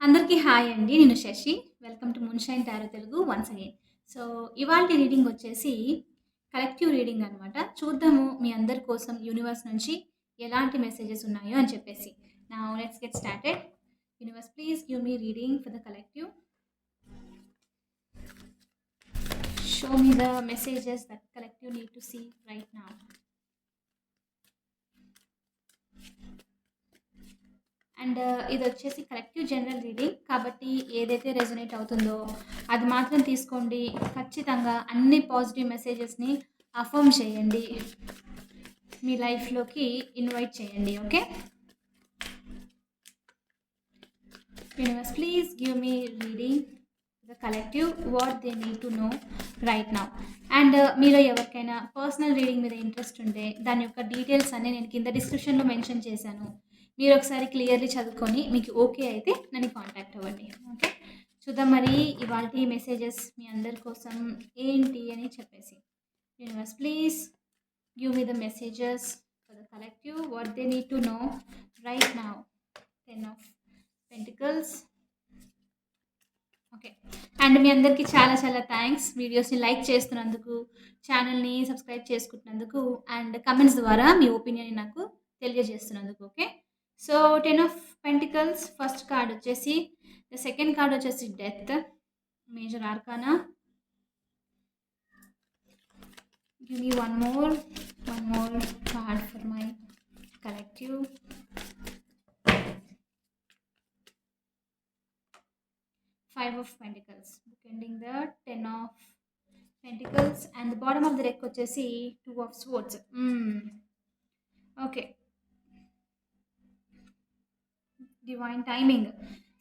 అందరికీ హాయ్ అండి. నేను Shashi. Welcome to moonshine tarot Telugu once again. So, ఇవాల్టి రీడింగ్ వచ్చేసి కలెక్టివ్ రీడింగ్ అనమాట. చూద్దాము మీ అందరి కోసం యూనివర్స్ నుంచి ఎలాంటి మెసేజెస్ ఉన్నాయో అని చెప్పేసి. Now let's get started. Universe please give me reading for the collective. Show me the messages that collective need to see right now. And ఇది వచ్చేసి కలెక్టివ్ జనరల్ రీడింగ్ కాబట్టి ఏదైతే రెజొనేట్ అవుతుందో అది మాత్రం తీసుకోండి. ఖచ్చితంగా అన్ని పాజిటివ్ మెసేజెస్ని అఫర్మ్ చేయండి, మీ లైఫ్లోకి ఇన్వైట్ చేయండి. Okay, universe please give me reading the collective what they need to know right now. And మీలో ఎవరికైనా పర్సనల్ రీడింగ్ మీద ఇంట్రెస్ట్ ఉంటే దాని యొక్క డీటెయిల్స్ అన్నీ నేను కింద డిస్క్రిప్షన్లో మెన్షన్ చేశాను. మీరు ఒకసారి క్లియర్లీ చదువుకొని మీకు ఓకే అయితే నన్ను కాంటాక్ట్ అవ్వండి. ఓకే, చూద్దాం మరి ఇవాల్టి మెసేజెస్ మీ అందరి కోసం ఏంటి అని చెప్పేసి. Universe please give me the messages for the collective what they need to know right now. 10 of pentacles. Okay, and మీ అందరికీ చాలా చాలా థ్యాంక్స్ వీడియోస్ని లైక్ చేస్తున్నందుకు, ఛానల్ని సబ్స్క్రైబ్ చేసుకుంటున్నందుకు అండ్ కమెంట్స్ ద్వారా మీ ఒపీనియన్ నాకు తెలియజేస్తున్నందుకు. Okay, so 10 of pentacles first card వచ్చేసి, ద సెకండ్ కార్డ్ వచ్చేసి death, major arcana. Give me one more card for my collective. Five of Pentacles, bookending the 10 of Pentacles, and the bottom of the deck వచ్చేసి 2 of Swords. Okay, divine timing.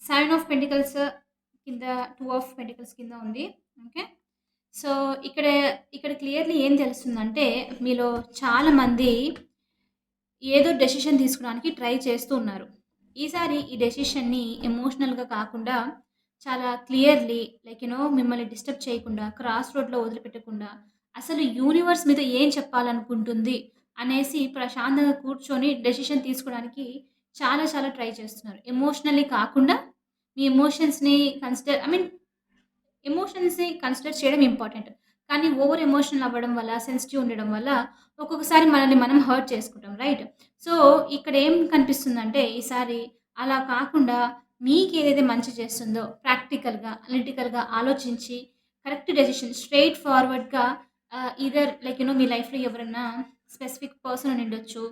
7 of Pentacles కింద 2 of Pentacles కింద ఉంది. Okay, so ఇక్కడ clearly ఏం తెలుస్తుందంటే మీలో చాలామంది ఏదో decision తీసుకోవడానికి ట్రై చేస్తూ ఉన్నారు. ఈసారి ఈ డెసిషన్ని ఎమోషనల్గా కాకుండా చాలా క్లియర్లీ మిమ్మల్ని డిస్టర్బ్ చేయకుండా, క్రాస్ రోడ్లో వదిలిపెట్టకుండా, అసలు యూనివర్స్ మీద ఏం చెప్పాలనుకుంటుంది అనేసి ప్రశాంతంగా కూర్చొని డెసిషన్ తీసుకోవడానికి చాలా చాలా ట్రై చేస్తున్నారు. ఎమోషనల్లీ కాకుండా మీ ఎమోషన్స్ని కన్సిడర్ చేయడం ఇంపార్టెంట్. కానీ ఓవర్ ఎమోషనల్ అవ్వడం వల్ల, సెన్సిటివ్ ఉండడం వల్ల ఒక్కొక్కసారి మనల్ని మనం హర్ట్ చేసుకుంటాం, రైట్? సో ఇక్కడ ఏం కనిపిస్తుందంటే ఈసారి అలా కాకుండా మీకు ఏదైతే మంచి చేస్తుందో ప్రాక్టికల్గా, అనలిటికల్గా ఆలోచించి కరెక్ట్ డెసిషన్ స్ట్రెయిట్ ఫార్వర్డ్గా, ఈదర్ మీ లైఫ్లో ఎవరన్నా స్పెసిఫిక్ పర్సన్ ఉండిండొచ్చు,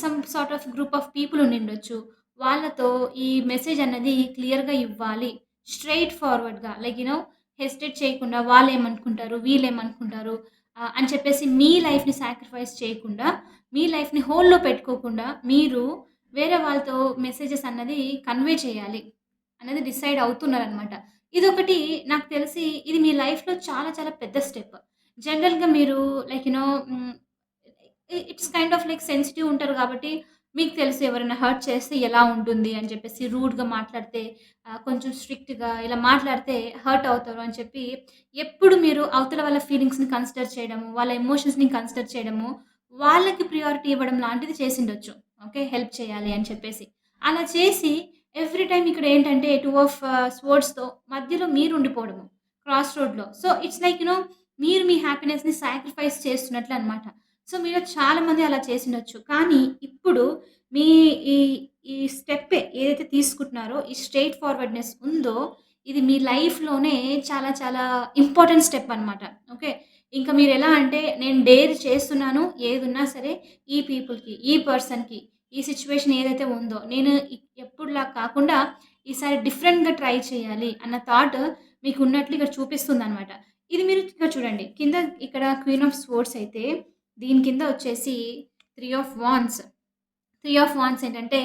some sort of group of people ఉండిండొచ్చు. వాళ్ళతో ఈ మెసేజ్ అన్నది క్లియర్గా ఇవ్వాలి, స్ట్రెయిట్ ఫార్వర్డ్గా. హెసిటేట్ చేయకుండా వాళ్ళేమనుకుంటారు, వీళ్ళేమనుకుంటారు అని చెప్పేసి మీ లైఫ్ని సాక్రిఫైస్ చేయకుండా, మీ లైఫ్ని హోల్డ్లో పెట్టుకోకుండా మీరు వేరే వాళ్ళతో మెసేజెస్ అన్నది కన్వే చేయాలి అన్నది డిసైడ్ అవుతున్నారనమాట. ఇదొకటి నాకు తెలిసి ఇది మీ లైఫ్‌లో చాలా చాలా పెద్ద స్టెప్. జనరల్‌గా మీరు ఇట్స్ కైండ్ ఆఫ్ సెన్సిటివ్ ఉంటారు కాబట్టి మీకు తెలుసు ఎవరైనా హర్ట్ చేస్తే ఎలా ఉంటుంది అని చెప్పేసి, రూడ్‌గా మాట్లాడితే, కొంచెం స్ట్రిక్ట్‌గా ఇలా మాట్లాడితే హర్ట్ అవుతారు అని చెప్పి, ఎప్పుడు మీరు అవతల వాళ్ళ ఫీలింగ్స్‌ని కన్సిడర్ చేయడము, వాళ్ళ ఎమోషన్స్‌ని కన్సిడర్ చేయడము, వాళ్ళకి ప్రియారిటీ ఇవ్వడం లాంటిది చేసిండొచ్చు. ఓకే, హెల్ప్ చేయాలి అని చెప్పేసి. అలా చేసి ఎవ్రీ టైమ్ ఇక్కడ ఏంటంటే 2 ఆఫ్ స్వర్డ్స్‌తో మధ్యలో మీరుండిపోవడము క్రాస్ రోడ్‌లో. సో ఇట్స్ మీరు మీ హ్యాపీనెస్‌ని సాక్రిఫైస్ చేస్తున్నట్లు అనమాట. సో మీలో చాలామంది అలా చేసిండొచ్చు. కానీ ఇప్పుడు మీ ఈ ఈ స్టెప్ ఏదైతే తీసుకుంటున్నారో, ఈ స్ట్రెయిట్ ఫార్వర్డ్‌నెస్ ఉందో, ఇది మీ లైఫ్‌లోనే చాలా చాలా ఇంపార్టెంట్ స్టెప్ అనమాట. ఓకే, ఇంకా మీరెలా అంటే నేను డేర్ చేస్తున్నాను ఏదున్నా సరే ఈ పీపుల్‌కి, ఈ పర్సన్‌కి, ఈ సిట్యుయేషన్ ఏదైతే ఉందో నేను ఎప్పుడులా కాకుండా ఈసారి డిఫరెంట్‌గా ట్రై చేయాలి అన్న థాట్ మీకున్నట్లు ఇక్కడ చూపిస్తుందనమాట. ఇది మీరు ఇక్కడ చూడండి. కింద ఇక్కడ క్వీన్ ఆఫ్ స్వోర్డ్స్ అయితే దీని కింద వచ్చేసి 3 ఆఫ్ వాండ్స్. 3 ఆఫ్ వాండ్స్ ఏంటంటే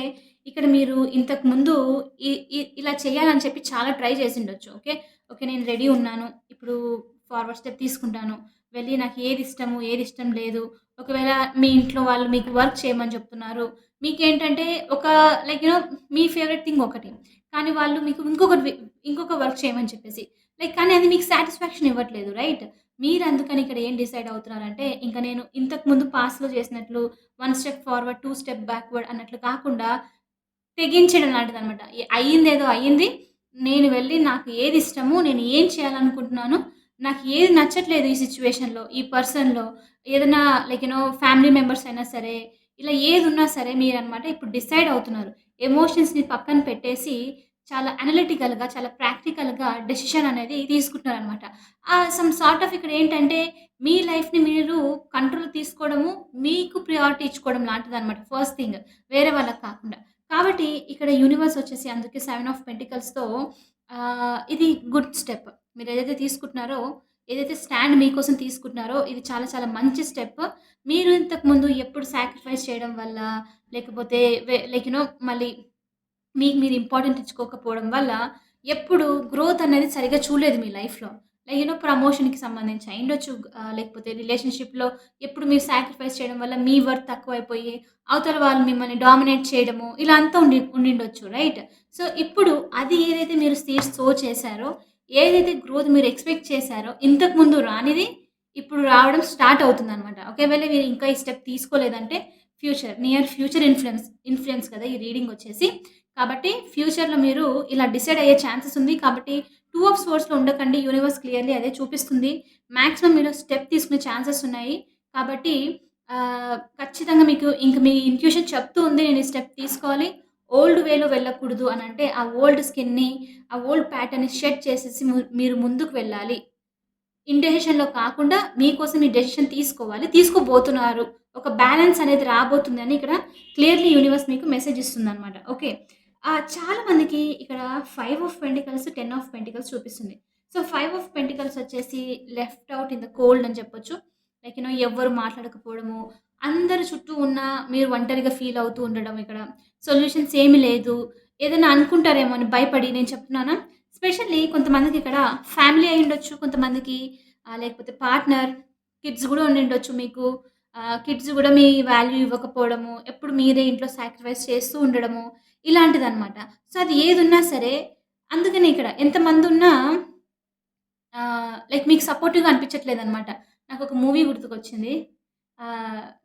ఇక్కడ మీరు ఇంతకుముందు ఇ ఇ ఇలా చేయాలని చెప్పి చాలా ట్రై చేసిండొచ్చు. ఓకే, ఓకే నేను రెడీ ఉన్నాను. ఇప్పుడు ఫార్వర్డ్ స్టెప్ తీసుకుంటాను. వెళ్ళి నాకు ఏది ఇష్టము, ఏది ఇష్టం లేదు. ఒకవేళ మీ ఇంట్లో వాళ్ళు మీకు వర్క్ చేయమని చెప్తున్నారు. మీకేంటంటే ఒక మీ ఫేవరెట్ థింగ్ ఒకటి. కానీ వాళ్ళు మీకు ఇంకొక వర్క్ చేయమని చెప్పేసి. కానీ అది మీకు సాటిస్ఫాక్షన్ ఇవ్వట్లేదు, రైట్? మీరు అందుకని ఇక్కడ ఏం డిసైడ్ అవుతున్నారంటే, ఇంక నేను ఇంతకుముందు పాస్ట్‌లో చేసినట్లు 1 స్టెప్ ఫార్వర్డ్, 2 స్టెప్ బ్యాక్వర్డ్ అన్నట్లు కాకుండా తెగించడం లాంటిదనమాట. అయిందేదో అయింది. నేను వెళ్ళి నాకు ఏది ఇష్టము, నేను ఏం చేయాలనుకుంటున్నాను, నాకు ఏది నచ్చట్లేదు ఈ సిట్యుయేషన్‌లో, ఈ పర్సన్‌లో ఏదైనా లైక్ ఫ్యామిలీ మెంబర్స్ అయినా సరే, ఇలా ఏదున్నా సరే మీరనమాట ఇప్పుడు డిసైడ్ అవుతున్నారు. ఎమోషన్స్‌ని పక్కన పెట్టేసి చాలా అనలిటికల్‌గా, చాలా ప్రాక్టికల్‌గా డెసిషన్ అనేది తీసుకుంటున్నారనమాట. సమ్ సార్ట్ ఆఫ్ ఇక్కడేంటంటే మీ లైఫ్‌ని మీరు కంట్రోల్ తీసుకోవడము, మీకు ప్రియారిటీ ఇచ్చుకోవడం లాంటిదనమాట ఫస్ట్ థింగ్. వేరే వాళ్ళకి కాకుండా. కాబట్టి ఇక్కడ యూనివర్స్ వచ్చేసి అందుకే 7 ఆఫ్ పెంటికల్స్‌తో ఇది గుడ్ స్టెప్. మీరేదైతే తీసుకుంటున్నారో, ఏదైతే స్టాండ్ మీకోసం తీసుకుంటున్నారో, ఇది చాలా చాలా మంచి స్టెప్. మీరు ఇంతకుముందు ఎప్పుడు సాక్రిఫైస్ చేయడం వల్ల, లేకపోతే లైక్ మళ్ళీ మీకు మీరు ఇంపార్టెంట్ ఇచ్చుకోకపోవడం వల్ల, ఎప్పుడు గ్రోత్ అనేది సరిగ్గా చూడలేదు మీ లైఫ్‌లో. లైక్ ప్రమోషన్‌కి సంబంధించి అయ్యుండొచ్చు. లేకపోతే రిలేషన్‌షిప్‌లో ఎప్పుడు మీరు సాక్రిఫైస్ చేయడం వల్ల మీ వర్త్ తక్కువైపోయి, అవతల వాళ్ళు మిమ్మల్ని డామినేట్ చేయడము, ఇలా అంతా ఉండిండొచ్చు. రైట్? సో, ఇప్పుడు అది ఏదైతే మీరు సీడ్స్ సో చేశారో, ఏదైతే గ్రోత్ మీరు ఎక్స్‌పెక్ట్ చేశారో, ఇంతకుముందు రానిది ఇప్పుడు రావడం స్టార్ట్ అవుతుందనమాట. ఒకవేళ మీరు ఇంకా ఈ స్టెప్ తీసుకోలేదంటే నియర్ ఫ్యూచర్ ఇన్‌ఫ్లుయెన్స్ కదా! ఈ రీడింగ్ వచ్చేసి. కాబట్టి ఫ్యూచర్‌లో మీరు ఇలా డిసైడ్ అయ్యే ఛాన్సెస్ ఉంది. కాబట్టి 2 ఆఫ్ స్వర్డ్స్‌లో ఉండకండి. యూనివర్స్ క్లియర్‌లీ అదే చూపిస్తుంది. మాక్సిమం మీరు స్టెప్ తీసుకునే ఛాన్సెస్ ఉన్నాయి. కాబట్టి ఖచ్చితంగా మీకు ఇంక మీ ఇంట్యూషన్ చెప్తూ ఉంది. నేను ఈ స్టెప్ తీసుకోవాలి. ఓల్డ్ వేలో వెళ్ళకూడదు అనంటే, ఆ ఓల్డ్ స్కిన్‌ని, ఆ ఓల్డ్ ప్యాటర్న్‌ని షెడ్ చేసేసి మీరు ముందుకు వెళ్ళాలి. ఇండెసిషన్‌లో కాకుండా మీకోసం ఈ డెసిషన్ తీసుకోవాలి. తీసుకోబోతున్నారు. ఒక బ్యాలన్స్ అనేది రాబోతుందని ఇక్కడ క్లియర్‌లీ యూనివర్స్ మీకు మెసేజ్ ఇస్తుందనమాట. ఓకే. చాలా మందికి ఇక్కడ 5 ఆఫ్ పెంటికల్స్, 10 ఆఫ్ పెంటికల్స్ చూపిస్తుంది. సో, 5 ఆఫ్ పెంటికల్స్ వచ్చేసి left out in the cold అని చెప్పొచ్చు. లైక్ ఎవ్వరు మాట్లాడకపోవడము, అందరు చుట్టూ ఉన్న మీరు ఒంటరిగా ఫీల్ అవుతూ ఉండడం ఇక్కడ. సొల్యూషన్స్ ఏమి లేదు. ఏదైనా అనుకుంటారేమో అని భయపడి నేను చెప్తున్నానా? స్పెషల్లీ కొంతమందికి ఇక్కడ ఫ్యామిలీ అయ్యుండొచ్చు. కొంతమందికి లేకపోతే పార్ట్నర్, కిడ్స్ గూడా ఉండిండొచ్చు మీకు. కిడ్స్ గూడా మీ వాల్యూ ఇవ్వకపోవడము, ఎప్పుడు మీరే ఇంట్లో సాక్రిఫైస్ చేస్తూ ఉండడము, ఇలాంటిదనమాట. సో, అది ఏదున్నా సరే అందుకనే ఇక్కడ ఎంతమందున్నా లైక్ మీకు సపోర్టివ్‌గా అనిపించట్లేదనమాట. నాకొక మూవీ గుర్తుకొచ్చింది.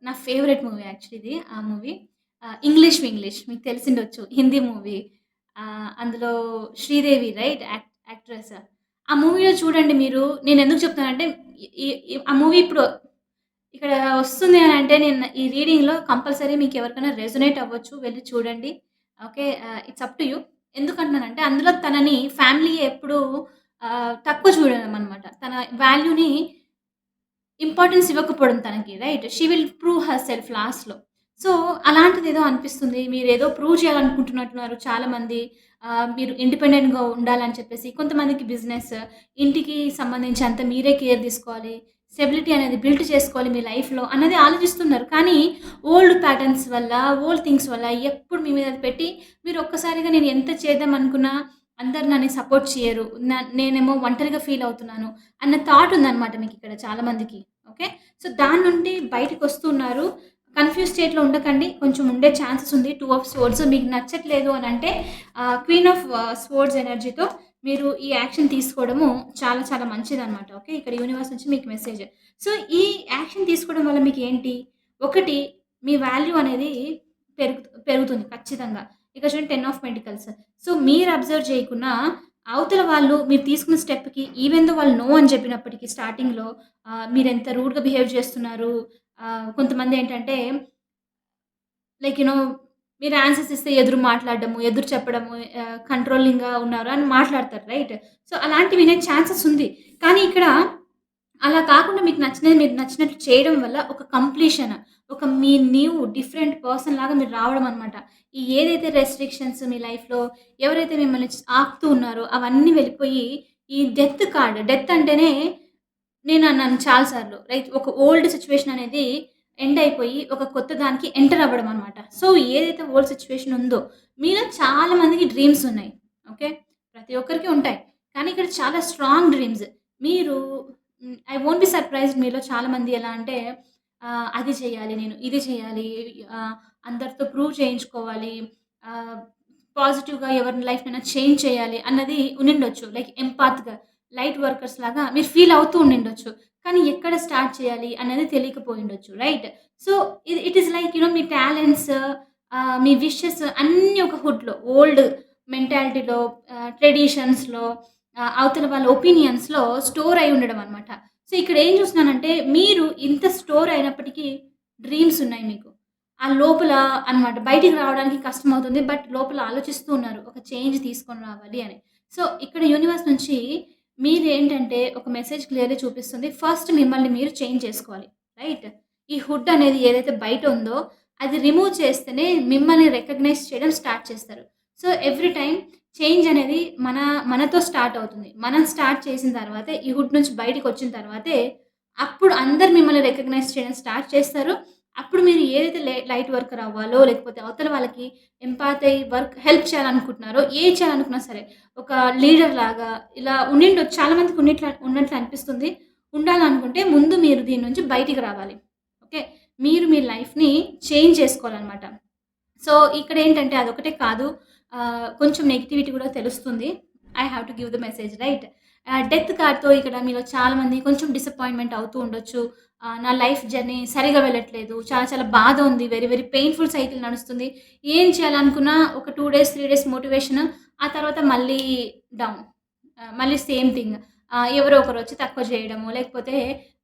నా ఫేవరెట్ మూవీ యాక్చువల్లీ ఇది. ఆ మూవీ 'ఇంగ్లీష్' మీకు తెలిసుండొచ్చు. హిందీ మూవీ. అందులో శ్రీదేవి రైట్ యాక్ట్రెస్. ఆ మూవీలో చూడండి మీరు నేనెందుకు చెప్తున్నానంటే ఈ ఈ ఆ మూవీ ఇప్పుడు ఇక్కడ వస్తుంది అనంటే నేను ఈ రీడింగ్‌లో కంపల్సరీ మీకెవరికైనా రెసొనేట్ అవ్వచ్చు. వెళ్లి చూడండి. Okay. It's up to you. ఎందుకంటున్నానంటే అందులో తనని ఫ్యామిలీ ఎప్పుడూ తక్కువ చూడడమనమాట. తన వాల్యూని ఇంపార్టెన్స్ ఇవ్వకపోవడం తనకి right. She will prove herself లాస్ట్‌లో. సో, అలాంటిదేదో అనిపిస్తుంది. మీరేదో ప్రూవ్ చేయాలనుకుంటున్నట్టున్నారు చాలామంది. మీరు ఇండిపెండెంట్‌గా ఉండాలని చెప్పేసి. కొంతమందికి బిజినెస్, ఇంటికి సంబంధించి అంతా మీరే కేర్ తీసుకోవాలి. స్టెబిలిటీ అనేది బిల్డ్ చేసుకోవాలి మీ లైఫ్‌లో అన్నది ఆలోచిస్తున్నారు. కానీ ఓల్డ్ ప్యాటర్న్స్ వల్ల, ఓల్డ్ థింగ్స్ వల్ల ఎప్పుడు మీ మీద అది పెట్టి మీరు ఒక్కసారిగా నేను ఎంత చేద్దాం అనుకున్నా అందరు నన్ను సపోర్ట్ చేయరు. నేనేమో ఒంటరిగా ఫీల్ అవుతున్నాను అన్న థాట్ ఉందన్నమాట మీకిక్కడ చాలా మందికి. ఓకే. సో, దాని నుండి బయటికొస్తున్నారు. కన్‌ఫ్యూజ్ స్టేట్‌లో ఉండకండి. కొంచెం ఉండే ఛాన్సెస్ ఉంది. 2 ఆఫ్ స్వర్డ్స్ మీకు నచ్చట్లేదు అనంటే క్వీన్ ఆఫ్ స్వర్డ్స్ ఎనర్జీతో మీరు ఈ యాక్షన్ తీసుకోవడము చాలా చాలా మంచిదనమాట. ఓకే. ఇక్కడ యూనివర్స్ నుంచి మీకు మెసేజ్. సో, ఈ యాక్షన్ తీసుకోవడం వల్ల మీకేంటి? ఒకటి మీ వాల్యూ అనేది పెరుగుతుంది ఖచ్చితంగా. ఇక్కడ చూడండి 10 ఆఫ్ పెంటికల్స్. సో, మీరు అబ్జర్వ్ చేయకున్నా అవతల వాళ్ళు మీరు తీసుకున్న స్టెప్‌కి ఈవెన్ దో వాళ్ళు నో అని చెప్పినప్పటికి స్టార్టింగ్‌లో మీరెంత రూడ్‌గా బిహేవ్ చేస్తున్నారు. కొంతమందేంటంటే లైక్ మీరు ఆన్సర్స్ ఇస్తే ఎదురు మాట్లాడడము, ఎదురు చెప్పడము, కంట్రోలింగ్‌గా ఉన్నారు అని మాట్లాడతారు రైట్. సో, అలాంటివి వినే ఛాన్సెస్ ఉంది. కానీ ఇక్కడ అలా కాకుండా మీకు నచ్చినది మీరు నచ్చినట్లు చేయడం వల్ల ఒక కంప్లీషన్, ఒక మీ న్యూ డిఫరెంట్ పర్సన్ లాగా మీరు రావడం అనమాట. ఈ ఏదైతే రెస్ట్రిక్షన్స్ మీ లైఫ్‌లో ఎవరైతే మిమ్మల్ని ఆపుతూ ఉన్నారో అవన్నీ వెళ్ళిపోయి ఈ డెత్ అంటేనే నేనన్నాను చాలా సార్లు. రైట్. ఒక ఓల్డ్ సిట్యుయేషన్ అనేది ఎండ్ అయిపోయి, ఒక కొత్త దానికి ఎంటర్ అవ్వడం అనమాట. సో, ఏదైతే ఓల్డ్ సిట్యుయేషన్ ఉందో, మీలో చాలా మందికి డ్రీమ్స్ ఉన్నాయి. ఓకే. ప్రతి ఒక్కరికి ఉంటాయి. కానీ ఇక్కడ చాలా స్ట్రాంగ్ డ్రీమ్స్. మీరు ఐ వోంట్ బి సర్ప్రైజ్డ్ మీలో చాలామంది ఎలా అంటే అది చేయాలి నేను, ఇది చేయాలి, అందరితో ప్రూవ్ చేయించుకోవాలి, ఆహ్, పాజిటివ్‌గా ఎవరి లైఫ్‌నైనా చేంజ్ చేయాలి అన్నది ఉండిండొచ్చు. లైక్ ఎంపాత్‌గా. లైట్ వర్కర్స్ లాగా మీరు ఫీల్ అవుతూ ఉండిండొచ్చు. కానీ ఎక్కడ స్టార్ట్ చేయాలి అనేది తెలియకపోయుండొచ్చు. Right. So, it is like మీ టాలెంట్స్ మీ విషెస్ అన్నీ ఒక హుడ్‌లో ఓల్డ్ మెంటాలిటీలో ట్రెడిషన్స్‌లో అవతల వాళ్ళ ఒపీనియన్స్‌లో స్టోర్ అయ్యి ఉండడం అనమాట. సో, ఇక్కడ ఏం చూస్తున్నానంటే మీరు ఇంత స్టోర్ అయినప్పటికీ డ్రీమ్స్ ఉన్నాయి మీకు. ఆ లోపల అనమాట బయటికి రావడానికి కష్టమవుతుంది. బట్ లోపల ఆలోచిస్తూ ఉన్నారు. ఒక చేంజ్ తీసుకొని రావాలి అని. సో, ఇక్కడ యూనివర్స్ నుంచి మీరేంటంటే ఒక మెసేజ్ క్లియర్‌గా చూపిస్తుంది. ఫస్ట్ మిమ్మల్ని మీరు చేంజ్ చేసుకోవాలి. రైట్? ఈ హుడ్ అనేది ఏదైతే బయట ఉందో అది రిమూవ్ చేస్తేనే మిమ్మల్ని రికగ్నైజ్ చేయడం స్టార్ట్ చేస్తారు. సో, ఎవ్రీ టైమ్ చేంజ్ అనేది మనతో స్టార్ట్ అవుతుంది. మనం స్టార్ట్ చేసిన తర్వాతే ఈ హుడ్ నుంచి బయటికొచ్చిన తర్వాతే అప్పుడు అందరూ మిమ్మల్ని రికగ్నైజ్ చేయడం స్టార్ట్ చేస్తారు. అప్పుడు మీరు ఏదైతే లైట్ వర్కర్ అవ్వాలో, లేకపోతే అవతల వాళ్ళకి ఎంపాతై వర్క్ హెల్ప్ చేయాలనుకుంటున్నారో, ఏది చేయాలనుకున్నా సరే, ఒక లీడర్ లాగా ఇలా ఉండిండొచ్చు. చాలా మందికి ఉన్నట్లు అనిపిస్తుంది. ఉండాలనుకుంటే ముందు మీరు దీని నుంచి బయటికి రావాలి. ఓకే. మీరు మీ లైఫ్‌ని చేంజ్ చేసుకోవాలనమాట. సో, ఇక్కడేంటంటే అదొకటే కాదు. కొంచెం నెగటివిటీ కూడా తెలుస్తుంది. I have to give the message right. Death కార్డ్‌తో ఇక్కడ మీలో చాలామంది కొంచెం డిసప్పాయింట్‌మెంట్ అవుతూ ఉండొచ్చు. నా లైఫ్ జర్నీ సరిగ్గా వెళ్ళట్లేదు. చాలా చాలా బాధ ఉంది. వెరీ వెరీ పెయిన్‌ఫుల్ సైకిల్ నడుస్తుంది. ఏం చేయాలనుకున్నా ఒక 2 డేస్, 3 డేస్ మోటివేషన్. ఆ తర్వాత మళ్ళీ డౌన్. మళ్ళీ సేమ్ థింగ్. ఎవరో ఒకరొచ్చి తక్కువ చేయడము, లేకపోతే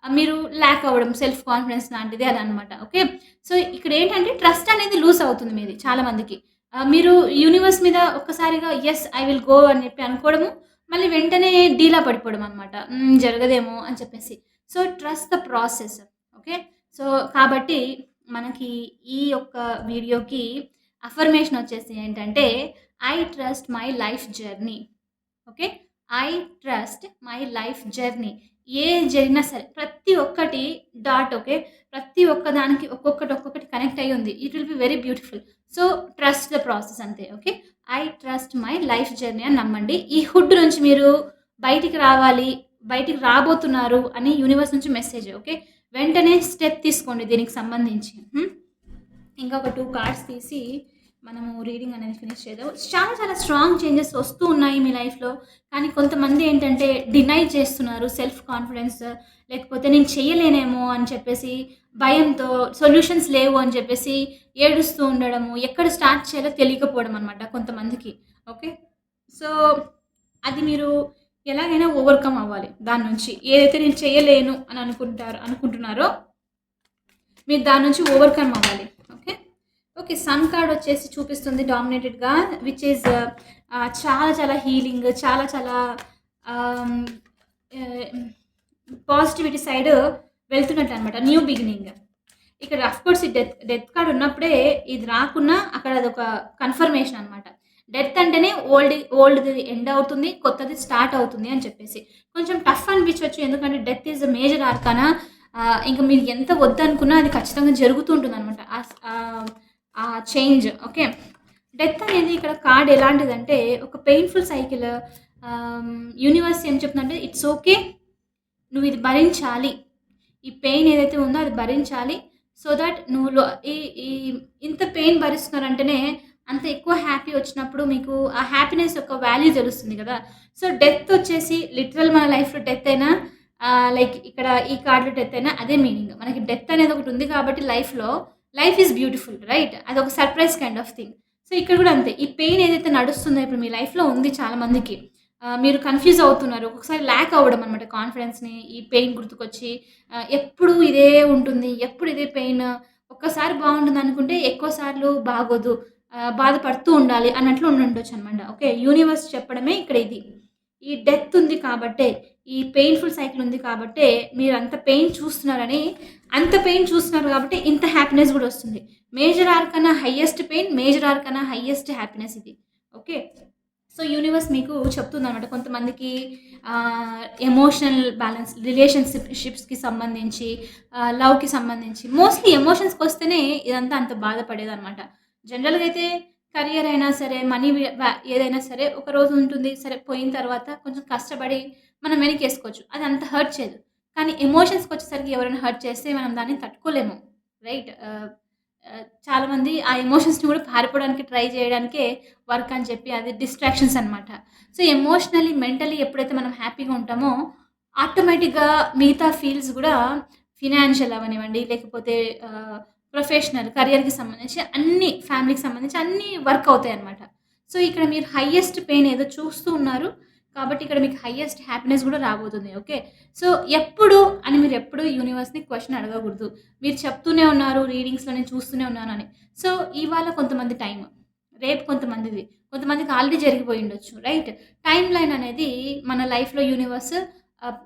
మీరు ల్యాక్ అవ్వడం, సెల్ఫ్ కాన్ఫిడెన్స్ లాంటిది అదనమాట. ఓకే. సో, ఇక్కడేంటంటే ట్రస్ట్ అనేది లూజ్ అవుతుంది మీది చాలా మందికి. మీరు యూనివర్స్ మీద ఒక్కసారిగా యెస్ ఐ విల్ గో అని చెప్పి అనుకోవడము, మళ్ళీ వెంటనే డీలా పడిపోవడం అనమాట. జరగదేమో అని చెప్పేసి. So, trust the process. Okay. So, కాబట్టి మనకి ఈ యొక్క వీడియోకి అఫర్మేషన్ వచ్చేసి ఏంటంటే, I trust my life journey. Okay. I trust my life journey. ఏది జరిగినా సరే ప్రతి ఒక్కటి ఓకే. ప్రతి ఒక్కదానికి ఒక్కొక్కటి కనెక్ట్ అయ్యి ఉంది. It will be very beautiful. So, trust the process అంతే. Okay. I trust my life journey అని నమ్మండి. ఈ హుడ్ నుంచి మీరు బయటికి రావాలి, బయటికి రాబోతున్నారు అని యూనివర్స్ నుంచి మెసేజ్. ఓకే. వెంటనే స్టెప్ తీసుకోండి దీనికి సంబంధించి. ఇంకా ఒక 2 కార్డ్స్ తీసి మనము రీడింగ్ అనేది ఫినిష్ చేద్దాం. చాలా చాలా స్ట్రాంగ్ చేంజెస్ వస్తూ ఉన్నాయి మీ లైఫ్‌లో. కానీ కొంతమంది ఏంటంటే డినై చేస్తున్నారు. సెల్ఫ్ కాన్ఫిడెన్స్ లేకపోతే నేను చేయలేనేమో అని చెప్పేసి భయంతో సొల్యూషన్స్ లేవు అని చెప్పేసి ఏడుస్తూ ఉండడము. ఎక్కడ స్టార్ట్ చేయాలో తెలియకపోవడం అనమాట కొంతమందికి. ఓకే. సో, అది మీరు ఎలాగైనా ఓవర్‌కమ్ అవ్వాలి దాని నుంచి. ఏదైతే నేను చేయలేను అని అనుకుంటున్నారో మీరు దాని నుంచి ఓవర్‌కమ్ అవ్వాలి. ఓకే. ఓకే. సన్ కార్డ్ వచ్చేసి చూపిస్తుంది డామినేటెడ్‌గా విచ్ ఈస్ చాలా చాలా హీలింగ్ చాలా చాలా ఆహ్, ఆహ్, పాజిటివిటీ సైడ్ వెళ్తున్నట్టనమాట. New beginning. ఇక్కడ అఫ్‌కోర్స్ ఈ డెత్ కార్డ్ ఉన్నప్పుడే ఇది రాకున్నా అక్కడ అదొక కన్ఫర్మేషన్ అనమాట. డెత్ అంటేనే ఓల్డ్‌ది ఎండ్ అవుతుంది. కొత్తది స్టార్ట్ అవుతుంది అని చెప్పేసి. కొంచెం టఫ్ అనిపించొచ్చు. ఎందుకంటే death is the major arcana. ఇంక మీరు ఎంత వద్దనుకున్నా అది ఖచ్చితంగా జరుగుతూ ఉంటుందనమాట. ఆ చేంజ్. ఓకే. డెత్ అనేది ఇక్కడ కార్డ్ ఎలాంటిదంటే ఒక పెయిన్‌ఫుల్ సైకిల్. యూనివర్స్ ఏం చెప్తుందంటే ఇట్స్ ఓకే. నువ్వు ఇది భరించాలి. ఈ పెయిన్ ఏదైతే ఉందో అది భరించాలి. సో దట్ నువ్వు ఈ ఈ ఇంత పెయిన్ భరిస్తున్నారంటేనే అంత ఎక్కువ హ్యాపీ వచ్చినప్పుడు మీకు ఆ హ్యాపీనెస్ యొక్క వాల్యూ తెలుస్తుంది గదా! సో, డెత్ వచ్చేసి లిటరల్ మన లైఫ్‌లో డెత్ అయినా లైక్ ఇక్కడ ఈ కార్డ్‌లో డెత్ అయినా అదే మీనింగ్. మనకి డెత్ అనేది ఒకటి ఉంది కాబట్టి లైఫ్‌లో లైఫ్ ఈజ్ బ్యూటిఫుల్ రైట్? అదొక surprise kind of thing. So, ఇక్కడ గూడా అంతే. ఈ పెయిన్ ఏదైతే నడుస్తుందో ఇప్పుడు మీ లైఫ్‌లో ఉంది చాలా మందికి. మీరు కన్‌ఫ్యూజ్ అవుతున్నారు. ఒక్కొక్కసారి ల్యాక్ అవ్వడం అనమాట కాన్ఫిడెన్స్‌ని ఈ పెయిన్ గుర్తుకొచ్చి ఎప్పుడు ఇదే ఉంటుంది. ఎప్పుడు ఇదే పెయిన్. ఒక్కసారి బావుంటుందనుకుంటే ఎక్కువ సార్లు బాగోదు. బాధపడుతూ ఉండాలి అన్నట్లు ఉండుండొచ్చనమాట. ఓకే. యూనివర్స్ చెప్పడమే ఇక్కడ ఇది. ఈ డెత్ ఉంది కాబట్టే, ఈ పెయిన్‌ఫుల్ సైకిల్ ఉంది కాబట్టే మీరంత పెయిన్ చూస్తున్నారని, అంత పెయిన్ చూస్తున్నారు కాబట్టి ఇంత హ్యాపీనెస్ గూడా వస్తుంది. మేజర్ ఆర్క్ కన్నా హైయెస్ట్ పెయిన్, మేజర్ ఆర్క్ కన్నా హైయెస్ట్ హ్యాపీనెస్ ఇది. ఓకే. సో, యూనివర్స్ మీకు చెప్తుందనమాట. కొంతమందికి ఎమోషనల్ బ్యాలెన్స్ షిప్స్‌కి సంబంధించి, లవ్‌కి సంబంధించి మోస్ట్‌లీ ఎమోషన్స్‌కొస్తేనే ఇదంతా అంత బాధపడేదనమాట. జనరల్‌గా అయితే కరియర్ అయినా సరే, మనీ ఏదైనా సరే ఒకరోజు ఉంటుంది. సరే పోయిన తర్వాత కొంచెం కష్టపడి మనం వెనకేసుకోవచ్చు. అది అంత హర్ట్ చేయదు. కానీ ఎమోషన్స్‌కొచ్చేసరికి ఎవరైనా హర్ట్ చేస్తే మనం దాన్ని తట్టుకోలేము. రైట్? చాలామంది ఆ ఎమోషన్స్‌ని కూడా పారిపోవడానికి ట్రై చేయడానికే వర్క్ అని చెప్పి అది డిస్ట్రాక్షన్స్ అనమాట. సో, ఎమోషనల్లీ, మెంటల్లీ ఎప్పుడైతే మనం హ్యాపీగా ఉంటామో ఆటోమేటిక్‌గా మిగతా ఫీల్స్ గూడా ఫినాన్షియల్ అవ్వనివ్వండి, లేకపోతే ప్రొఫెషనల్, కెరియర్‌కి సంబంధించి అన్నీ, ఫ్యామిలీకి సంబంధించి అన్నీ వర్క్ అవుతాయన్నమాట. సో, ఇక్కడ మీరు హైయెస్ట్ పెయిన్ ఏదో చూస్తూ ఉన్నారు. కాబట్టి ఇక్కడ మీకు హైయెస్ట్ హ్యాపీనెస్ గూడా రాబోతుంది. ఓకే. సో, ఎప్పుడు అని మీరెప్పుడు యూనివర్స్‌ని క్వెషన్ అడగకూడదు. మీరు చెప్తూనే ఉన్నారు, రీడింగ్స్‌లో నేను చూస్తూనే ఉన్నానని. సో, ఇవాళ కొంతమంది టైమ్, రేపు కొంతమందిది. కొంతమందికి ఆల్రెడీ జరిగిపోయుండొచ్చు. రైట్? టైమ్ లైన్ అనేది మన లైఫ్‌లో యూనివర్స్ ఆహ్,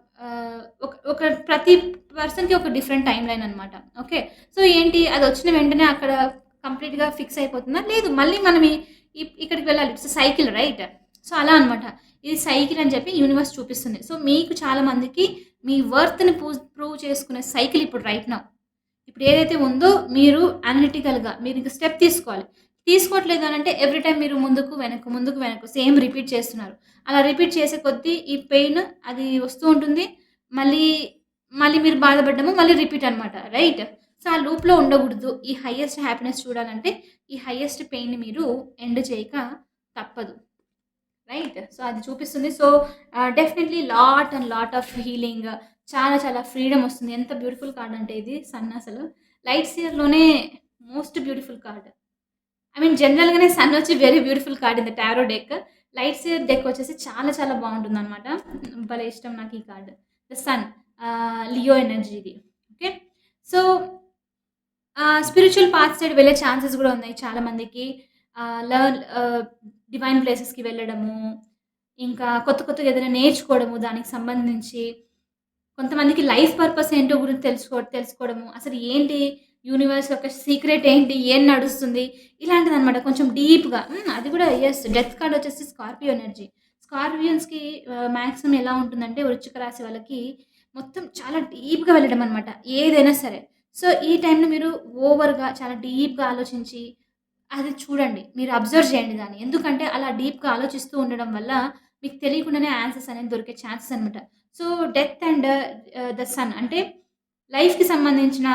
ఒక ఒక ప్రతి పర్సన్‌కి ఒక డిఫరెంట్ టైమ్ లైన్ అనమాట. ఓకే. సో, ఏంటి అదొచ్చిన వెంటనే అక్కడ కంప్లీట్‌గా ఫిక్స్ అయిపోతుందా? లేదు. మళ్ళీ మనం ఇక్కడికి వెళ్ళాలి. It's a cycle right? So, అలా అనమాట. ఇది సైకిల్ అని చెప్పి యూనివర్స్ చూపిస్తుంది. సో, మీకు చాలా మందికి మీ వర్త్‌ని ప్రూవ్ చేసుకునే సైకిల్ ఇప్పుడు రైట్ నౌ. ఇప్పుడు ఏదైతే ఉందో మీరు అనలిటికల్‌గా మీరింక స్టెప్ తీసుకోవాలి. తీసుకోవట్లేదు అనంటే ఎవ్రీ టైమ్ మీరు ముందుకు, వెనక్కు, ముందుకు, వెనక్కు సేమ్ రిపీట్ చేస్తున్నారు. అలా రిపీట్ చేసే కొద్దీ ఈ పెయిన్ అది వస్తూ ఉంటుంది. మళ్ళీ, మళ్ళీ మీరు బాధపడ్డము మళ్ళీ రిపీట్ అనమాట. రైట్? సో, ఆ లూప్‌లో ఉండకూడదు. ఈ హైయెస్ట్ హ్యాపీనెస్ చూడాలంటే ఈ హైయెస్ట్ పెయిన్‌ని మీరు ఎండ్ చేయక తప్పదు. రైట్? సో, అది చూపిస్తుంది. So, definitely lot and lot of healing, చాలా చాలా ఫ్రీడమ్ వస్తుంది. ఎంత బ్యూటిఫుల్ కార్డ్ అంటే ఇది సన్ అసలు. లైట్స్ ఇయర్‌లోనే most beautiful card. I mean జనరల్‌గానే సన్ వచ్చి very beautiful card in the tarot deck. Light ఇయర్ డెక్ వచ్చేసి చాలా చాలా బావుంటుందనమాట. భలే ఇష్టం నాకు ఈ కార్డ్. ద సన్ లియో ఎనర్జీది. Okay. So, spiritual path side వెళ్ళే ఛాన్సెస్ గూడా ఉన్నాయి చాలా మందికి. డివైన్ ప్లేసెస్‌కి వెళ్ళడము, ఇంకా కొత్త కొత్తగా ఏదైనా నేర్చుకోవడము దానికి సంబంధించి. కొంతమందికి లైఫ్ పర్పస్ ఏంటో గురించి తెలుసుకోవడము. అసలు ఏంటి యూనివర్స్ యొక్క సీక్రెట్ ఏంటి? ఏం నడుస్తుంది? ఇలాంటిదనమాట. కొంచెం డీప్‌గా. అది కూడా యెస్. డెత్ కార్డ్ వచ్చేసి స్కార్పియో ఎనర్జీ. స్కార్పియన్స్‌కి మాక్సిమం ఎలా ఉంటుందంటే వృశ్చిక రాశి వాళ్ళకి మొత్తం చాలా డీప్‌గా వెళ్ళడం అనమాట. ఏదైనా సరే. సో, ఈ టైంలో మీరు ఓవర్‌గా చాలా డీప్‌గా ఆలోచించి అది చూడండి. మీరు అబ్జర్వ్ చేయండి దాన్ని. ఎందుకంటే అలా డీప్‌గా ఆలోచిస్తూ ఉండడం వల్ల మీకు తెలియకుండానే ఆన్సర్స్ అనేది దొరికే ఛాన్సెస్ అనమాట. So, death and the sun అంటే లైఫ్‌కి సంబంధించిన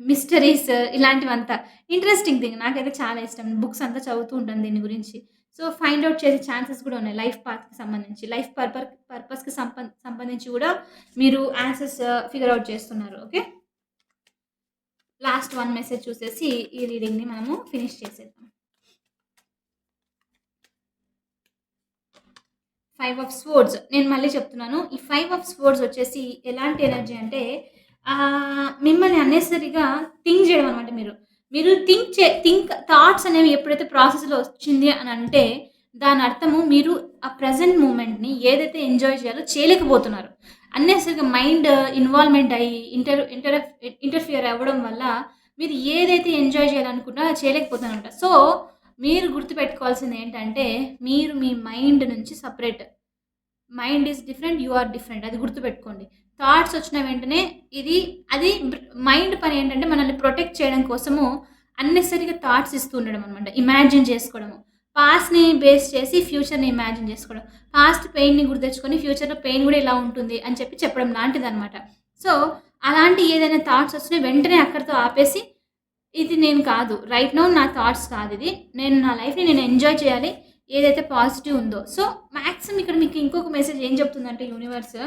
మిస్టరీస్ ఇలాంటివంతా ఇంట్రెస్టింగ్ థింగ్. నాకైతే చాలా ఇష్టం. బుక్స్ అంతా చదువుతూ ఉంటాను దీని గురించి. సో, ఫైండ్ ఔట్ చేసే ఛాన్సెస్ కూడా ఉన్నాయి. లైఫ్ పాత్‌కి సంబంధించి. లైఫ్ పర్పస్‌కి సంబంధించి కూడా మీరు ఆన్సర్స్ ఫిగర్ ఔట్ చేస్తున్నారు. ఓకే. లాస్ట్ వన్ మెసేజ్ చూసేసి ఈ రీడింగ్‌ని మనము ఫినిష్ చేసేద్దాం. 5 ఆఫ్ స్వోర్డ్స్. నేను మళ్ళీ చెప్తున్నాను. ఈ 5 ఆఫ్ స్వోర్డ్స్ వచ్చేసి ఎలాంటి ఎనర్జీ అంటే మిమ్మల్ని అన్నెసెసరీగా థింక్ చేయడం అనమాట మీరు. మీరు థాట్స్ అనేవి ఎప్పుడైతే ప్రాసెస్‌లో వచ్చింది అని అంటే దాని అర్థము మీరు ఆ ప్రెజెంట్ మూమెంట్‌ని ఏదైతే ఎంజాయ్ చేయాలో చేయలేకపోతున్నారు. అన్నెసెసరీగా మైండ్ ఇన్వాల్వ్‌మెంట్ అయ్యి ఇంటర్ఫియర్ అవ్వడం వల్ల మీరు ఏదైతే ఎంజాయ్ చేయాలనుకున్నారో అది చేయలేకపోతున్నారనమాట. సో, మీరు గుర్తుపెట్టుకోవాల్సింది ఏంటంటే మీరు మీ మైండ్ నుంచి separate. Mind is different. You are different. అది గుర్తుపెట్టుకోండి. థాట్స్ వచ్చిన వెంటనే ఇది అది మైండ్ పని ఏంటంటే మనల్ని ప్రొటెక్ట్ చేయడం కోసము అన్నెసెసరీగా థాట్స్ ఇస్తూ ఉండడం అనమాట. ఇమాజిన్ చేసుకోవడము. పాస్ట్‌ని బేస్ చేసి ఫ్యూచర్‌ని ఇమాజిన్ చేసుకోవడం. పాస్ట్ పెయిన్‌ని గుర్తెచ్చుకొని ఫ్యూచర్‌లో పెయిన్ గూడా ఇలా ఉంటుంది అని చెప్పడం లాంటిదనమాట. సో, అలాంటి ఏదైనా థాట్స్ వచ్చినా వెంటనే అక్కడితో ఆపేసి ఇది నేను కాదు. రైట్ నౌ నా థాట్స్ కాదిది. నేను నా లైఫ్‌ని నేను ఎంజాయ్ చేయాలి. ఏదైతే పాజిటివ్ ఉందో. సో, మాక్సిమం ఇక్కడ మీకు ఇంకొక మెసేజ్ ఏం చెప్తుందంటే యూనివర్స్,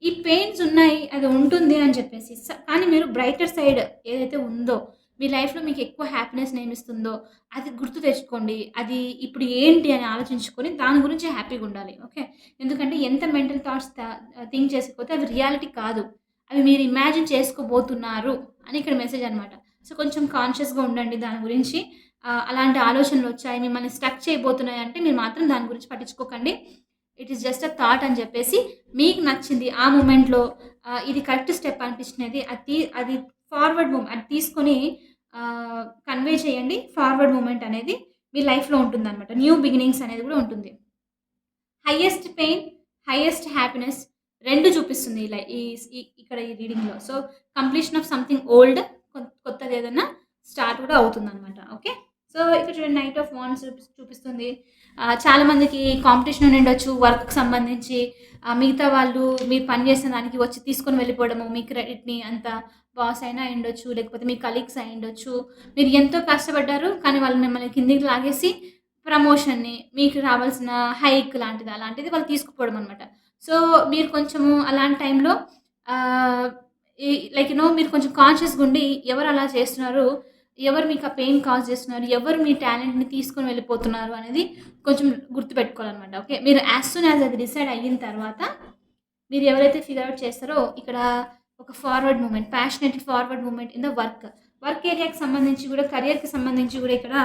ఈ పెయిన్స్ ఉన్నాయి. అది ఉంటుంది అని చెప్పేసి. కానీ మీరు బ్రైటర్ సైడ్ ఏదైతే ఉందో, మీ లైఫ్‌లో మీకు ఎక్కువ హ్యాపీనెస్‌ని ఏమిస్తుందో, అది గుర్తు తెచ్చుకోండి. అది ఇప్పుడు ఏంటి అని ఆలోచించుకొని దాని గురించి హ్యాపీగా ఉండాలి. ఓకే. ఎందుకంటే ఎంత మెంటల్ థాట్స్ థింక్ చేసిపోతే అవి రియాలిటీ కాదు. అవి మీరు ఇమాజిన్ చేసుకోబోతున్నారు అని ఇక్కడ మెసేజ్ అనమాట. సో, కొంచెం కాన్షియస్‌గా ఉండండి దాని గురించి. అలాంటి ఆలోచనలొచ్చాయి, మిమ్మల్ని స్టక్ చేయబోతున్నాయంటే మీరు మాత్రం దాని గురించి పట్టించుకోకండి. It is just a thought అని చెప్పేసి మీకు నచ్చింది ఆ మొమెంట్‌లో ఇది కరెక్ట్ స్టెప్ అనిపించినది అది ఫార్వర్డ్ అది తీసుకొని కన్వే చేయండి. ఫార్వర్డ్ మూవ్‌మెంట్ అనేది మీ లైఫ్‌లో ఉంటుందనమాట. న్యూ బిగినింగ్స్ అనేది కూడా ఉంటుంది. హైయెస్ట్ పెయిన్, హైయెస్ట్ హ్యాపీనెస్ 2 చూపిస్తుంది ఇలా ఇక్కడ ఈ రీడింగ్‌లో. So, completion of something old, కొత్తదేదన్నా స్టార్ట్ కూడా అవుతుందనమాట. ఓకే. సో, ఇక్కడ చూడండి నైట్ ఆఫ్ వాండ్స్ చూపిస్తుంది. చాలా మందికి కాంపిటీషన్ ఉండిండొచ్చు వర్క్‌కి సంబంధించి. మిగతా వాళ్ళు మీరు పని చేసిన దానికి వచ్చి తీసుకొని వెళ్ళిపోవడము, మీ క్రెడిట్‌ని అంతా బాస్ అయినా అయ్యుండొచ్చు, లేకపోతే మీ కలీగ్స్ అయ్యుండొచ్చు. మీరు ఎంతో కష్టపడ్డారు. కానీ వాళ్ళు మిమ్మల్ని కిందకి లాగేసి ప్రమోషన్‌ని, మీకు రావాల్సిన హైక్ లాంటిది, అలాంటిది వాళ్ళు తీసుకుపోవడం అనమాట. సో, మీరు కొంచెము అలాంటి టైంలో ఆహ్, ఈ లైక్ మీరు కొంచెం కాన్షియస్‌గా ఉండి ఎవరు అలా చేస్తున్నారు? ఎవరు మీకు ఆ పెయిన్ కాజ్ చేస్తున్నారు, ఎవరు మీ టాలెంట్‌ని తీసుకొని వెళ్ళిపోతున్నారు అనేది కొంచెం గుర్తుపెట్టుకోవాలనమాట. ఓకే. మీరు యాస్ సూన్ యాస్ అది డిసైడ్ అయిన తర్వాత మీరు ఎవరైతే ఫిగర్ ఔట్ చేస్తారో ఇక్కడ ఒక forward movement, passionate forward movement in the work. Work ఏరియాకి సంబంధించి గూడా, కరియర్‌కి సంబంధించి గూడా ఇక్కడ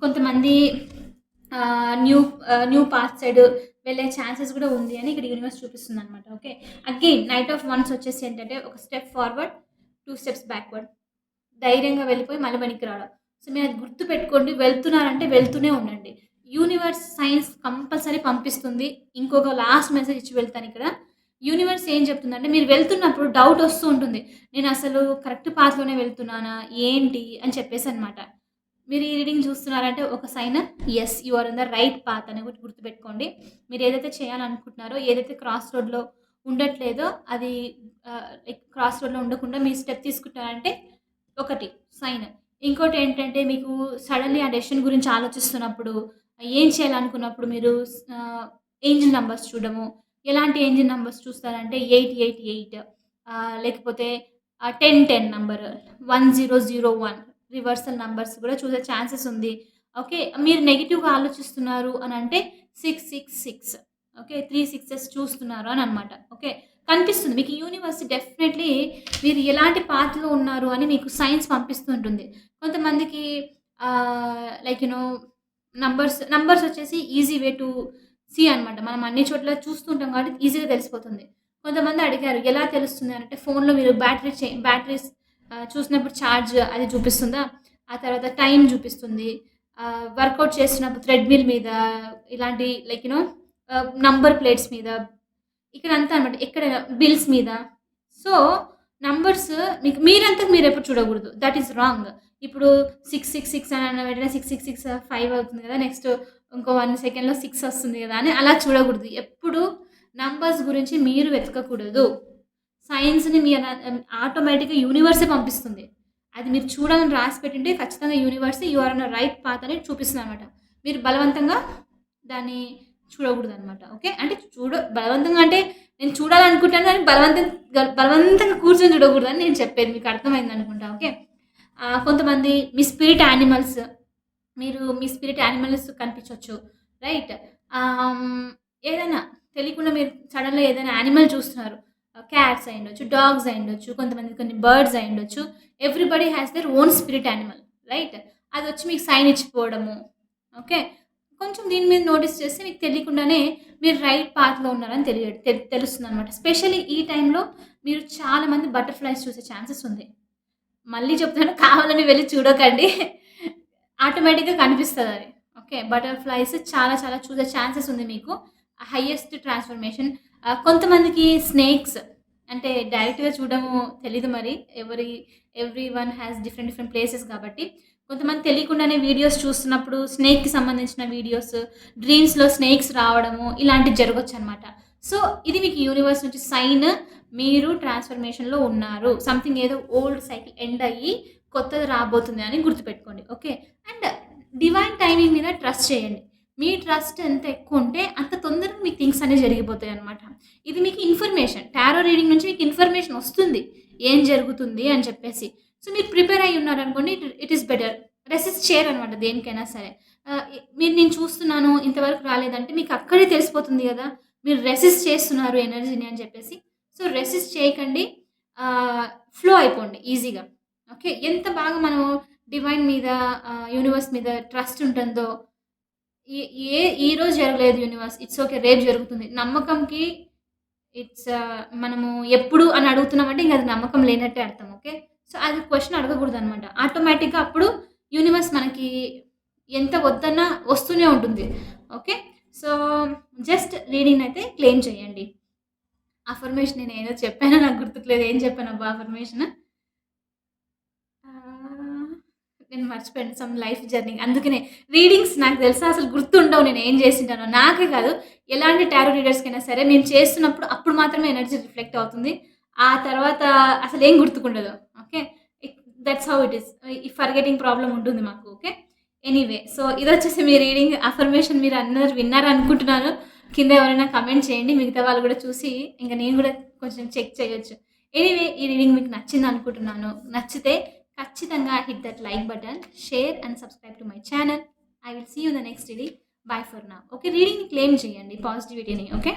కొంతమంది న్యూ పాత్ సైడ్ వెళ్ళే ఛాన్సెస్ గూడా ఉంది అని ఇక్కడ యూనివర్స్ చూపిస్తుందనమాట. Okay. Again knight of wands వచ్చేసి ఏంటంటే ఒక స్టెప్ ఫార్వర్డ్, 2 స్టెప్స్ బ్యాక్వర్డ్. ధైర్యంగా వెళ్ళిపోయి మళ్ళీ వెనక్కి రావడం. సో మీరు అది గుర్తుపెట్టుకోండి. వెళ్తున్నారంటే వెళ్తూనే ఉండండి. యూనివర్స్ సైన్స్ కంపల్సరీ పంపిస్తుంది. ఇంకొక లాస్ట్ మెసేజ్ ఇచ్చి వెళ్తానిక్కడ. యూనివర్స్ ఏం చెప్తుందంటే మీరు వెళ్తున్నప్పుడు డౌట్ వస్తూ ఉంటుంది. నేనసలు కరెక్ట్ పాత్‌లోనే వెళ్తున్నానా? ఏంటి? అని చెప్పేసనమాట. మీరు ఈ రీడింగ్ చూస్తున్నారంటే ఒక sign yes you are in the right path అని ఒకటి గుర్తుపెట్టుకోండి. మీరు ఏదైతే చేయాలనుకుంటున్నారో, ఏదైతే క్రాస్ రోడ్‌లో ఉండట్లేదో అది లైక్ క్రాస్ రోడ్‌లో ఉండకుండా మీరు స్టెప్ తీసుకుంటున్నారంటే ఒకటి సైన్. ఇంకోటేంటంటే మీకు సడెన్‌లీ ఆ డెసిషన్ గురించి ఆలోచిస్తున్నప్పుడు, ఏం చేయాలనుకున్నప్పుడు మీరు ఏంజెల్ నంబర్స్ చూడడము. ఎలాంటి ఏంజెల్ నంబర్స్ చూస్తారంటే 888 లేకపోతే 1010 నంబర్, 1001 రివర్సల్ నంబర్స్ కూడా చూసే ఛాన్సెస్ ఉంది. ఓకే. మీరు నెగెటివ్‌గా ఆలోచిస్తున్నారు అనంటే 666 ఓకే. 3 సిక్సెస్ చూస్తున్నారు అననమాట. ఓకే. కనిపిస్తుంది. మీకు యూనివర్స్ డెఫినైట్‌లీ మీరు ఎలాంటి పాత్‌లో ఉన్నారు అని మీకు సైన్స్ పంపిస్తూ ఉంటుంది. కొంతమందికి లైక్ నంబర్స్ వచ్చేసి ఈజీ వే టు సీ అనమాట. మనం అన్ని చోట్ల చూస్తూ ఉంటాం కాబట్టి ఈజీగా తెలిసిపోతుంది. కొంతమంది అడిగారు ఎలా తెలుస్తుంది అనంటే ఫోన్‌లో మీరు బ్యాటరీస్ చూసినప్పుడు ఛార్జ్ అది చూపిస్తుందా? ఆ తర్వాత టైం చూపిస్తుంది. వర్కౌట్ చేస్తున్నప్పుడు థ్రెడ్‌మిల్ మీద ఇలాంటి నంబర్ ప్లేట్స్ మీద ఇక్కడంతా అనమాట. ఎక్కడైనా బిల్స్ మీద. సో, నంబర్స్ మీకు మీరంతకు మీరెప్పుడు చూడకూడదు. That is wrong. ఇప్పుడు 666 అని అన్న వెంటనే 666 5 అవుతుంది కదా! నెక్స్ట్ ఇంకో 1 సెకండ్‌లో 6 వస్తుంది కదా! అని అలా చూడకూడదు. ఎప్పుడు నంబర్స్ గురించి మీరు వెతకకూడదు. సైన్స్‌ని మీ ఆటోమేటిక్‌గా యూనివర్సే పంపిస్తుంది. అది మీరు చూడాలని రాసి పెట్టుంటే ఖచ్చితంగా యూనివర్సే you are on the right path అని చూపిస్తుందనమాట. మీరు బలవంతంగా దాన్ని చూడకూడదనమాట. ఓకే. అంటే బలవంతంగా అంటే నేను చూడాలనుకుంటాను కానీ బలవంతంగా కూర్చొని చూడకూడదని నేను చెప్పేది. మీకు అర్థమైందనుకుంటా. ఓకే. కొంతమంది మీ స్పిరిట్ యానిమల్స్ కనిపించొచ్చు. రైట్. ఏదైనా తెలియకుండా మీరు సడెన్‌గా ఏదైనా యానిమల్ చూస్తున్నారు. క్యాట్స్ అయ్యుండొచ్చు, డాగ్స్ అయ్యుండొచ్చు, కొన్ని బర్డ్స్ అయ్యుండొచ్చు. Everybody has their own spirit animal. Right. అదొచ్చి మీకు సైన్ ఇచ్చిపోవడము. ఓకే. కొంచెం దీని మీద నోటీస్ చేస్తే మీకు తెలియకుండానే మీరు రైట్ పాత్‌లో ఉన్నారని తెలుస్తుందనమాట. స్పెషల్లీ ఈ టైంలో మీరు చాలా మంది బటర్‌ఫ్లైస్ చూసే ఛాన్సెస్ ఉంది. మళ్ళీ చెప్తున్నాను కావాలని వెళ్లి చూడకండి. ఆటోమేటిక్‌గా కనిపిస్తదది. ఓకే. బటర్‌ఫ్లైస్ చాలా చాలా చూసే ఛాన్సెస్ ఉంది మీకు. Highest transformation. కొంతమందికి స్నేక్స్ అంటే డైరెక్ట్‌గా చూడడము తెలీదు మరి. Everyone has different different places కాబట్టి. కొంతమంది తెలియకుండానే వీడియోస్ చూస్తున్నప్పుడు స్నేక్‌కి సంబంధించిన వీడియోస్, డ్రీమ్స్‌లో స్నేక్స్ రావడము ఇలాంటివి జరగొచ్చనమాట. సో, ఇది మీకు యూనివర్స్ నుంచి సైన్. మీరు ట్రాన్స్‌ఫర్మేషన్‌లో ఉన్నారు. సంథింగ్ ఏదో ఓల్డ్ సైకిల్ ఎండ్ అయ్యి కొత్తది రాబోతుంది అని గుర్తుపెట్టుకోండి. ఓకే. అండ్ డివైన్ టైమింగ్ మీద ట్రస్ట్ చేయండి. మీ ట్రస్ట్ ఎంత ఎక్కువుంటే అంత తొందరగా మీకు థింగ్స్ అనేవి జరిగిపోతాయనమాట. ఇది మీకు ఇన్ఫర్మేషన్. టారో రీడింగ్ నుంచి మీకు ఇన్ఫర్మేషన్ వస్తుంది. ఏం జరుగుతుంది అని చెప్పేసి. సో, మీరు ప్రిపేర్ అయ్యి ఉన్నారనుకోండి ఇట్ ఈస్ బెటర్. రెసిస్ట్ చేయరనమాట దేనికైనా సరే. నేను చూస్తున్నాను ఇంతవరకు రాలేదంటే మీకు అక్కడే తెలిసిపోతుంది గదా! మీరు రెసిస్ట్ చేస్తున్నారు ఎనర్జీని అని చెప్పేసి. సో, రెసిస్ట్ చేయకండి. ఫ్లో అయిపోండి ఈజీగా. ఓకే. ఎంత బాగా మనం డివైన్ మీద యూనివర్స్ మీద ట్రస్ట్ ఉంటుందో ఏ ఏ ఈరోజు జరగలేదు యూనివర్స్. It's okay. రేపు జరుగుతుంది. నమ్మకంకి మనము ఎప్పుడు అని అడుగుతున్నామంటే ఇంక అది నమ్మకం లేనట్టే అర్థం. ఓకే. సో, అది క్వెషన్ అడగకూడదనమాట. ఆటోమేటిక్‌గా అప్పుడు యూనివర్స్ మనకి ఎంత వద్దన్నా వస్తూనే ఉంటుంది. ఓకే. సో, జస్ట్ రీడింగ్‌నయితే క్లెయిమ్ చేయండి. అఫర్మేషన్ నేనేదో చెప్పానో నాకు గుర్తుకులేదు. ఏం చెప్పానబ్బా అఫర్మేషన్? ఆహ్, నేను మర్చిపోయాను. Some life journey. అందుకనే రీడింగ్స్ నాకు తెలుసా అసలు గుర్తుండవు నేనేం జేసింటానో. నాకే కాదు ఎలాంటి టారో రీడర్స్‌కైనా సరే మేము చేస్తున్నప్పుడు అప్పుడు మాత్రమే ఎనర్జీ రిఫ్లెక్ట్ అవుతుంది. ఆ తర్వాత అసలేం గుర్తుకుండదు. Okay. That's how it is. ఈ ఫర్గెటింగ్ ప్రాబ్లమ్ ఉంటుంది మాకు. ఓకే. ఎనీవే సో, ఇదొచ్చేసి మీ రీడింగ్ అఫర్మేషన్ మీరందరూ విన్నారనుకుంటున్నాను. కింద ఎవరైనా కామెంట్ చేయండి. మిగతా వాళ్ళు గూడా చూసి ఇంక నేను గూడా కొంచెం చెక్ చేయొచ్చు. ఎనీవే ఈ రీడింగ్ మీకు నచ్చిందనుకుంటున్నాను. నచ్చితే ఖచ్చితంగా hit that like button, share and subscribe to my channel. I will see you the next reading. Bye for now. Okay. రీడింగ్‌ని క్లెయిమ్ చేయండి పాజిటివిటీని. ఓకే.